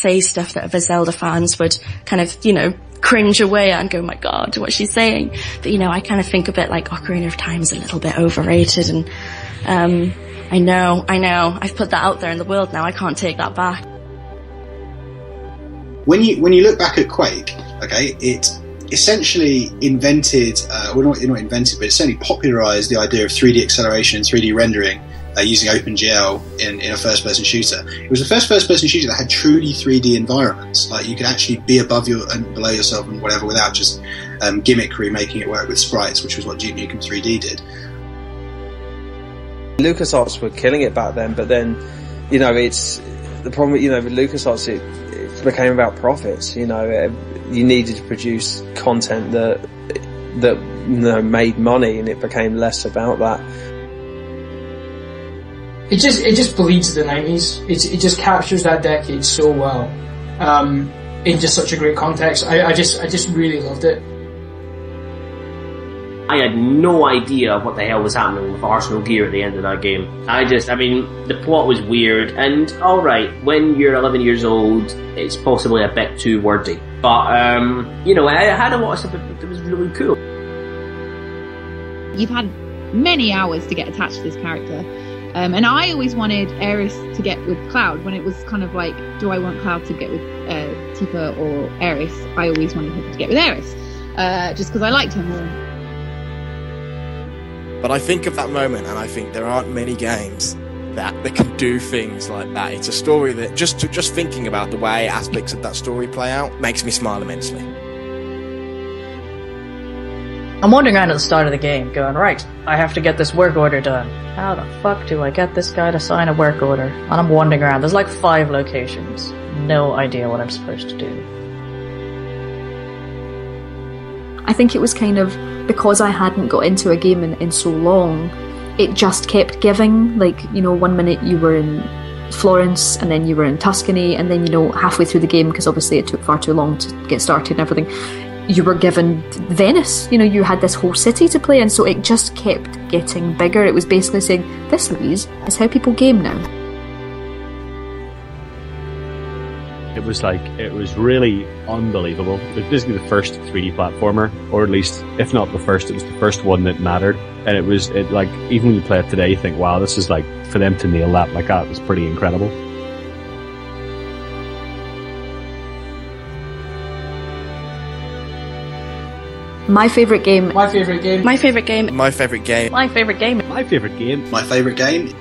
say stuff that other Zelda fans would kind of, you know, cringe away at and go, my God, what's she saying? But, you know, I kind of think of it like Ocarina of Time is a little bit overrated, and I know, I've put that out there in the world now, I can't take that back. When you look back at Quake, okay, it essentially invented, not invented, but it certainly popularised the idea of 3D acceleration and 3D rendering using OpenGL in a first-person shooter. It was the first first-person shooter that had truly 3D environments. Like, you could actually be above and below yourself and whatever without just gimmickry making it work with sprites, which was what Duke Nukem 3D did. LucasArts were killing it back then, but then, you know, it's the problem. You know, with LucasArts, it became about profits. You know, you needed to produce content that you know, made money, and it became less about that. It just bleeds the 90s. It just captures that decade so well, in just such a great context. I just really loved it. I had no idea what the hell was happening with Arsenal Gear at the end of that game. I mean, the plot was weird, and alright, when you're 11 years old, it's possibly a bit too wordy. But, you know, I had a lot of stuff that was really cool. You've had many hours to get attached to this character. And I always wanted Aeris to get with Cloud. When it was kind of like, do I want Cloud to get with Tifa or Aeris? I always wanted her to get with Aeris, just because I liked her more. But I think of that moment, and I think there aren't many games that can do things like that. It's a story that just thinking about the way aspects of that story play out makes me smile immensely. I'm wandering around at the start of the game going, right, I have to get this work order done. How the fuck do I get this guy to sign a work order? And I'm wandering around. There's like 5 locations. No idea what I'm supposed to do. I think it was kind of because I hadn't got into a game in so long, it just kept giving. Like, you know, one minute you were in Florence, and then you were in Tuscany, and then, you know, halfway through the game, because obviously it took far too long to get started and everything, you were given Venice. You know, you had this whole city to play, and so it just kept getting bigger. It was basically saying, this, Louise, is how people game now. It was really unbelievable. It was basically the first 3D platformer, or at least, if not the first, it was the first one that mattered. And it like, even when you play it today, you think, wow, this is like, for them to nail that like that was pretty incredible. My favourite game. My favourite game. My favourite game. My favourite game. My favourite game. My favourite game. My favourite game.